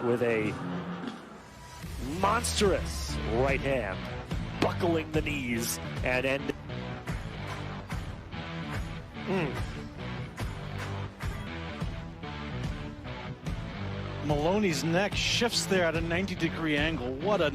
with a monstrous right hand, buckling the knees and end. Moloney's neck shifts there at a 90-degree angle. What a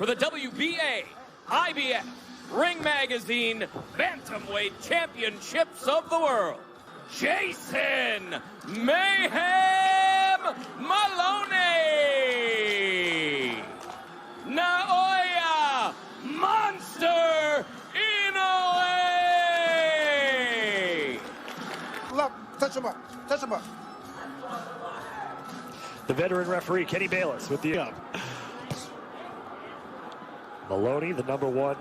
for the WBA, IBF, Ring Magazine, Bantamweight Championships of the World, Jason Mayhem Moloney, Naoya Monster Inoue. Look, touch him up, touch him up. The veteran referee, Kenny Bayless, with the up. Moloney, the #1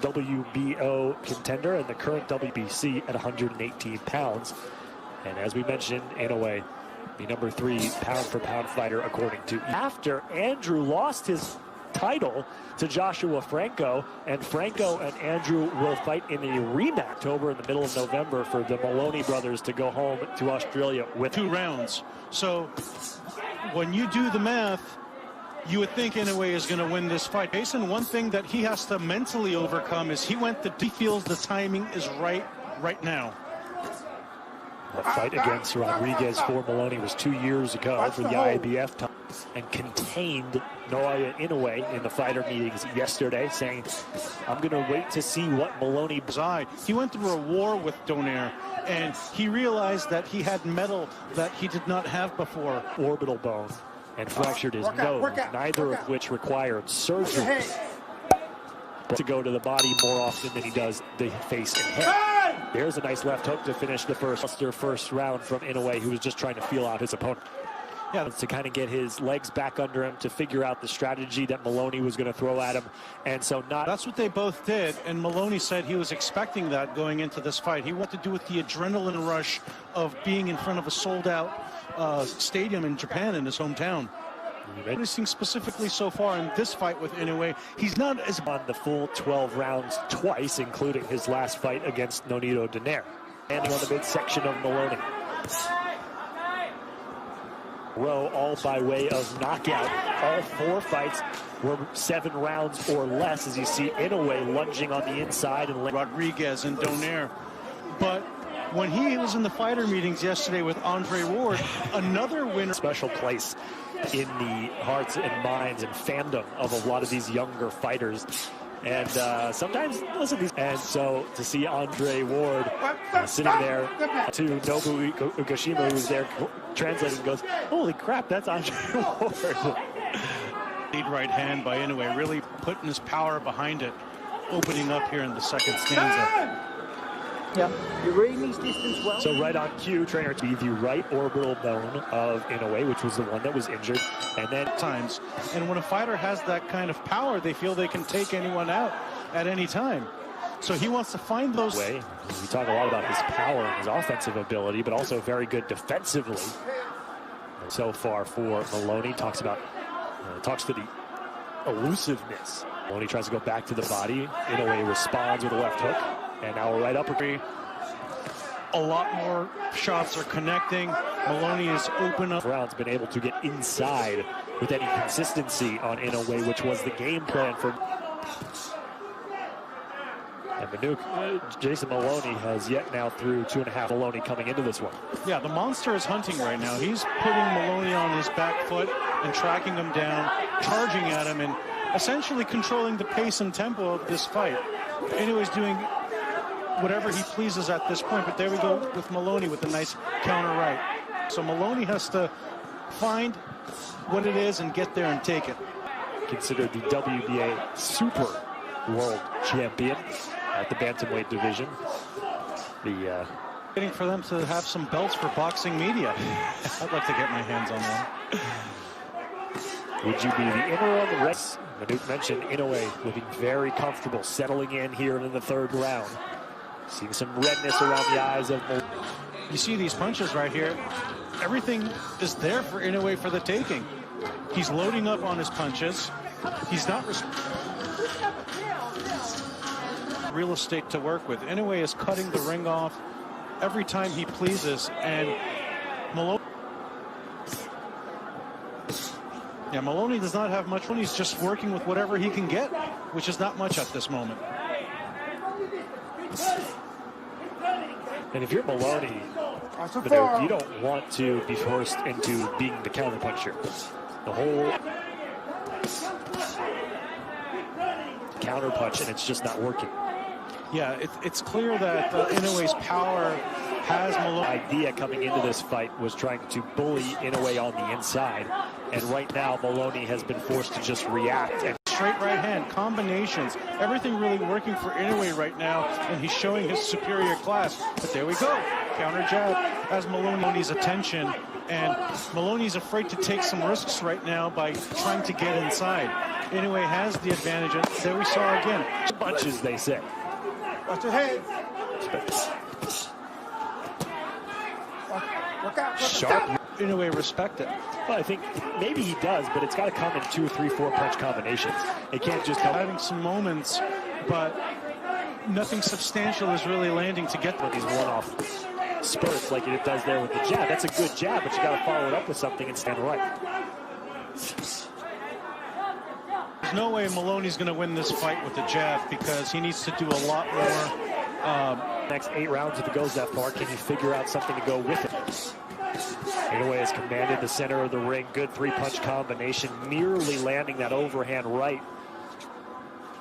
WBO contender and the current WBC at 118 pounds. And as we mentioned, Inoue, the #3 pound-for-pound fighter, according to. After Andrew lost his title to Joshua Franco, and Franco and Andrew will fight in a rematch over in the middle of November for the Moloney brothers to go home to Australia with 2 rounds. So when you do the math, you would think Inoue is going to win this fight. Jason, one thing that he has to mentally overcome is he feels the timing is right now. The fight against Rodriguez for Moloney was 2 years ago for the IBF time, and contained Naoya Inoue in the fighter meetings yesterday, saying, I'm going to wait to see what Moloney. He went through a war with Donaire, and he realized that he had metal that he did not have before. Orbital bone and fractured his nose, neither of which required surgery to go to the body more often than he does the face and head. There's a nice left hook to finish the first round from Inoue, who was just trying to feel out his opponent. Yeah, to kind of get his legs back under him, to figure out the strategy that Moloney was going to throw at him. And so that's what they both did, and Moloney said he was expecting that going into this fight. He wanted to do with the adrenaline rush of being in front of a sold-out stadium in Japan, in his hometown. Noticing specifically so far in this fight with Inoue, he's not as on the full 12 rounds twice, including his last fight against Nonito Donaire. Standing on the midsection of Moloney. Row, all by way of knockout. All 4 fights were 7 rounds or less, as you see Inoue lunging on the inside and Rodriguez and Donaire. But when he was in the fighter meetings yesterday with Andre Ward, another winner. Special place in the hearts and minds and fandom of a lot of these younger fighters. And sometimes, listen, and so to see Andre Ward sitting there to Nobu Ugashima, who's there translating, goes, holy crap, that's Andre Ward. Lead right hand by Inoue, really putting his power behind it, opening up here in the second stanza. Yeah, you're reading these distance well. So right on cue, trainer, to be the right orbital bone of Inoue, which was the one that was injured, and then times. And when a fighter has that kind of power, they feel they can take anyone out at any time. So he wants to find those. We talk a lot about his power and his offensive ability, but also very good defensively. So far for Moloney, talks to the elusiveness. Moloney tries to go back to the body. Inoue responds with a left hook. And now a right uppercut. A lot more shots are connecting. Moloney is open up. Rounds been able to get inside with any consistency on Inoue, which was the game plan for. And Jason Moloney has yet now through 2.5. Moloney coming into this one. Yeah, the monster is hunting right now. He's putting Moloney on his back foot and tracking him down, charging at him, and essentially controlling the pace and tempo of this fight. Inoue's doing whatever he pleases at this point, but there we go with Moloney with a nice counter right. So Moloney has to find what it is and get there and take it. Considered the WBA Super World Champion at the Bantamweight division. Waiting for them to have some belts for boxing media. I'd like to get my hands on one. Would you be the interim rest? Manute mentioned Inoue looking very comfortable, settling in here in the third round. Seeing some redness around the eyes of Moloney. You see these punches right here. Everything is there for Inoue for the taking. He's loading up on his punches. He's not real estate to work with. Inoue is cutting the ring off every time he pleases, and Moloney does not have much. He's just working with whatever he can get, which is not much at this moment. And if you're Moloney, you don't want to be forced into being the counterpuncher. The whole counterpunch, and it's just not working. Yeah, it's clear that Inoue's power has Moloney. Idea coming into this fight was trying to bully Inoue on the inside, and right now Moloney has been forced to just react. And straight right hand, combinations, everything really working for Inoue right now, and he's showing his superior class. But there we go, counter jab has Moloney's attention, and Moloney's afraid to take some risks right now by trying to get inside. Inoue has the advantage, and there we saw again. Bunches, they say. Watch your head. Sharp. Inoue respect it. Well, I think maybe he does, but it's got to come in 2, 3, 4 punch combinations. It can't just come. Having some moments, but nothing substantial is really landing to get with these one-off spurts like it does there with the jab. That's a good jab, but you got to follow it up with something and stand right. There's no way Moloney's going to win this fight with the jab, because he needs to do a lot more. Next 8 rounds, if it goes that far, can you figure out something to go with it? Inoue has commanded the center of the ring. Good 3-punch combination, nearly landing that overhand right.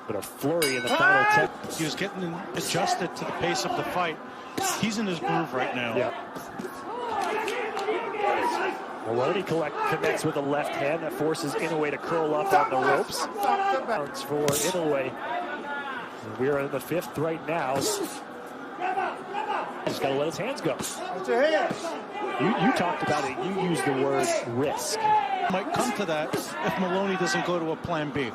But a flurry in the final 10. He was getting adjusted to the pace of the fight. He's in his groove right now. Yeah. Moloney connects with a left hand that forces Inoue to curl up on the ropes. For Inoue. We're in the 5th right now. Just got to let his hands go. You talked about it. You used the word risk. Might come to that if Moloney doesn't go to a plan B.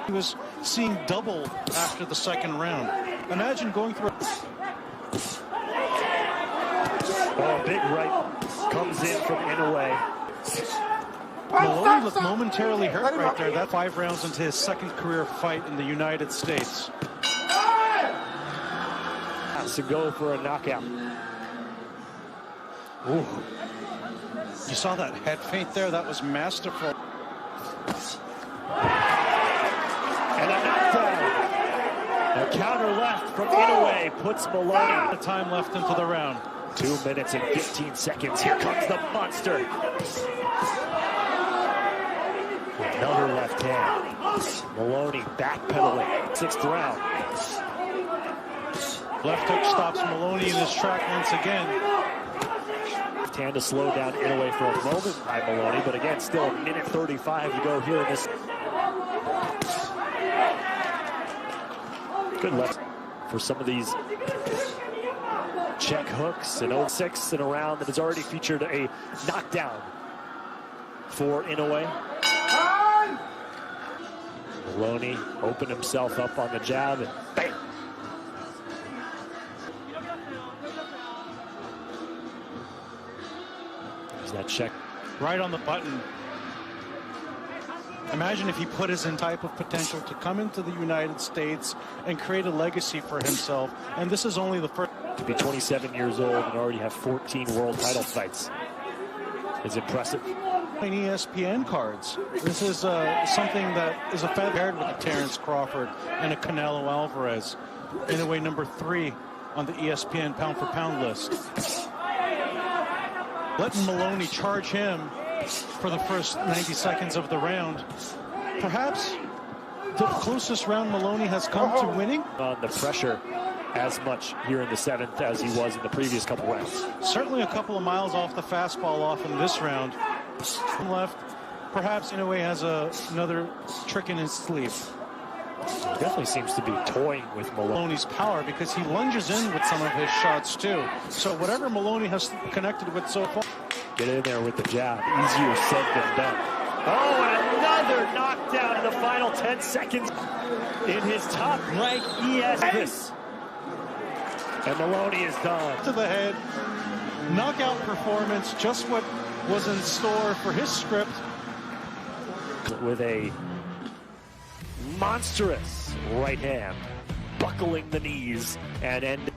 He was seeing double after the 2nd round. Imagine going through. Oh, big right comes in from Inoue. Moloney looked momentarily hurt right there. That's 5 rounds into his 2nd career fight in the United States. Has to go for a knockout. Ooh. You saw that head feint there? That was masterful. And a knockdown. A counter left from Inoue puts Moloney. The time left into the round. 2 minutes and 15 seconds. Here comes the monster. Another left hand. Moloney backpedaling. 6th round. Left hook stops Moloney in his track once again. Left hand to slow down Inoue for a moment by Moloney, but again, still a minute 35 to go here in this. Good left for some of these check hooks and 06 in a round that has already featured a knockdown for Inoue. Moloney opened himself up on the jab and bam! There's that check. Right on the button. Imagine if he put his in type of potential to come into the United States and create a legacy for himself. And this is only the first. To be 27 years old and already have 14 world title fights is impressive. ESPN cards. This is something that is a feather paired with a Terrence Crawford and a Canelo Alvarez. Inoue number 3 on the ESPN pound-for-pound list. Letting Moloney charge him for the first 90 seconds of the round. Perhaps the closest round Moloney has come to winning. On the pressure as much here in the 7th as he was in the previous couple rounds. Certainly a couple of miles off the fastball off in this round. Left, perhaps Inoue has another trick in his sleeve. He definitely seems to be toying with Moloney's power because he lunges in with some of his shots too. So whatever Moloney has connected with so far. Get in there with the jab. Easier said than done. Oh, and another knockdown in the final 10 seconds in his top-ranked ES. And Moloney is done. To the head. Knockout performance, just what was in store for his script. With a monstrous right hand, buckling the knees and ending.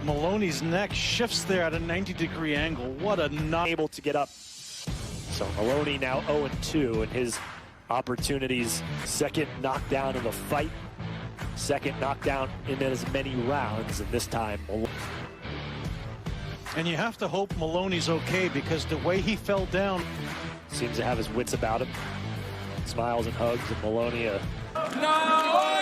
Moloney's neck shifts there at a 90-degree angle. What a not able to get up. So Moloney now 0-2 in his opportunities. Second knockdown in the fight. Second knockdown in as many rounds, and this time Moloney. And you have to hope Moloney's okay because the way he fell down. Seems to have his wits about him. Smiles and hugs, and Moloney No!